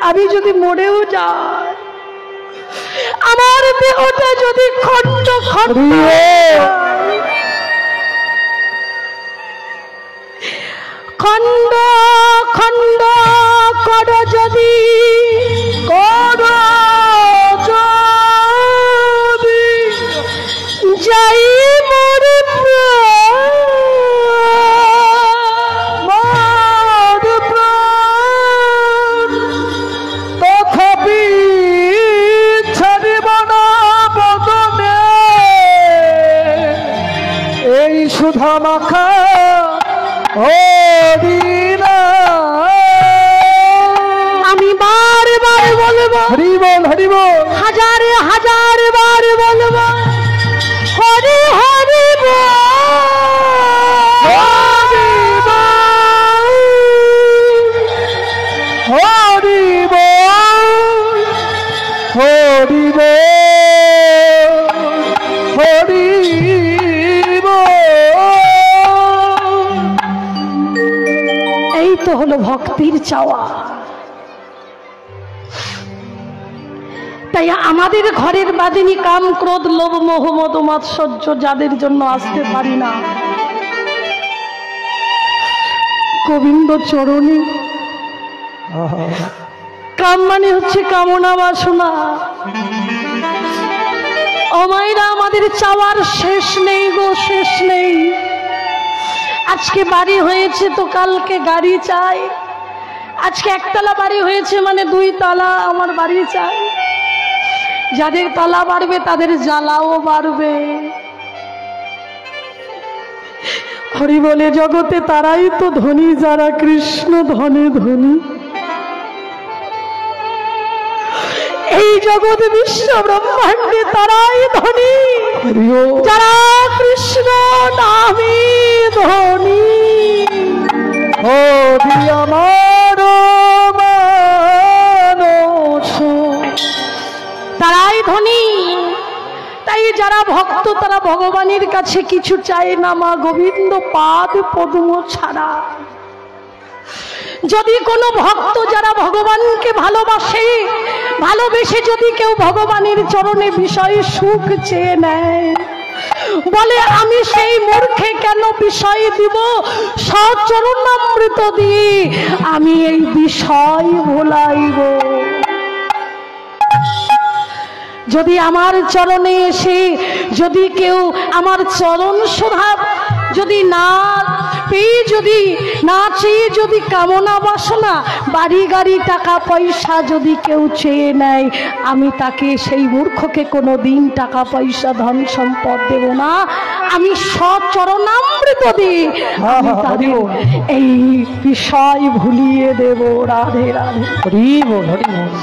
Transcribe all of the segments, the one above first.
আমি যদি মরেও যাই, আমার দেহটা যদি খণ্ড খণ্ড খণ্ড খণ্ড কর যদি যাই মরে তথাপি ছাড়িব না বদনে এই সুধা মাখা আমি বারবার বলবো হরি বল, হরি বল, হাজার হাজার বার বলবো হরি হরি বল, হরি বল, হরি বল, হরি বল। এই তো হলো ভক্তির চাওয়া। তাই আমাদের ঘরের বাদিনী কাম ক্রোধ লোভ মোহ মদ মাৎসর্য যাদের জন্য আসতে পারি না, গোবিন্দ চরণে কাম মানে হচ্ছে কামনা বাসনা। অমাইরা আমাদের চাওয়ার শেষ নেই গো, শেষ নেই। আজকে বাড়ি হয়েছে তো কালকে গাড়ি চাই, আজকে একতলা বাড়ি হয়েছে মানে 2 তলা আমার বাড়ি চাই। যাদের তলা বাড়বে তাদের জ্বালাও বাড়বে। হরি বলে জগতে তারাই তো ধনী যারা কৃষ্ণ ধনে ধনী। এই জগৎ বিশ্ব ব্রহ্মাণ্ডে তারাই ধনী যারা কৃষ্ণ নামে ধনী। হরি আমার মানস তারাই ধনী। তাই যারা ভক্ত তারা ভগবানের কাছে কিছু চায় না মা গোবিন্দ পাদ পদ্ম ছাড়া। যদি কোনো ভক্ত যারা ভগবানকে ভালোবাসে, ভালোবেসে যদি কেউ ভগবানের চরণে বিষয় সুখ চেয়ে নেয়, বলে আমি সেই মূর্খে কেন বিষয় দিব, সচরণামৃত দিয়ে আমি এই বিষয় ভোলাইব। যদি আমার চরণে এসে যদি কেউ আমার চরণ শোভা যদি না পেয়ে, যদি না চেয়ে যদি কামনা বাসনা বাড়ি গাড়ি টাকা পয়সা যদি কেউ চেয়ে নেয়, আমি তাকে সেই মূর্খকে কোনো দিন টাকা পয়সা ধন সম্পদ দেব না। আমি সচরণামৃত দিয়ে আমি তাদের এই বিষয় ভুলিয়ে দেব। রাধে রাধে, হরি বল, হরি বল।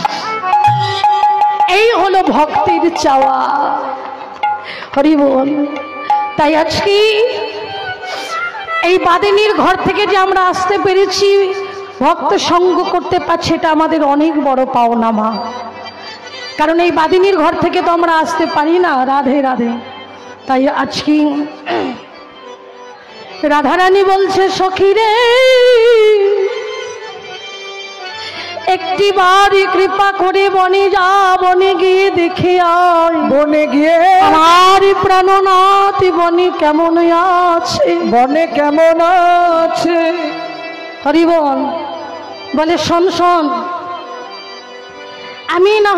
এই হলো ভক্তির চাওয়া। হরি বল। তাই আজকে এই বাদিনীর ঘর থেকে যে আমরা আসতে পেরেছি, ভক্ত সঙ্গ করতে পারছি, এটা আমাদের অনেক বড় পাওনা মা। কারণ এই বাদিনীর ঘর থেকে তো আমরা আসতে পারি না। রাধে রাধে। তাই আজকে রাধারানী বলছে সখীরে একটি বাড়ি কৃপা করে বনে যা, বনে গিয়ে দেখে আয়, বনে গিয়ে আমার প্রাণনাথ বনে কেমন আছে, বনে কেমন আছে। হরি বল। বলে শোন শোন, আমি না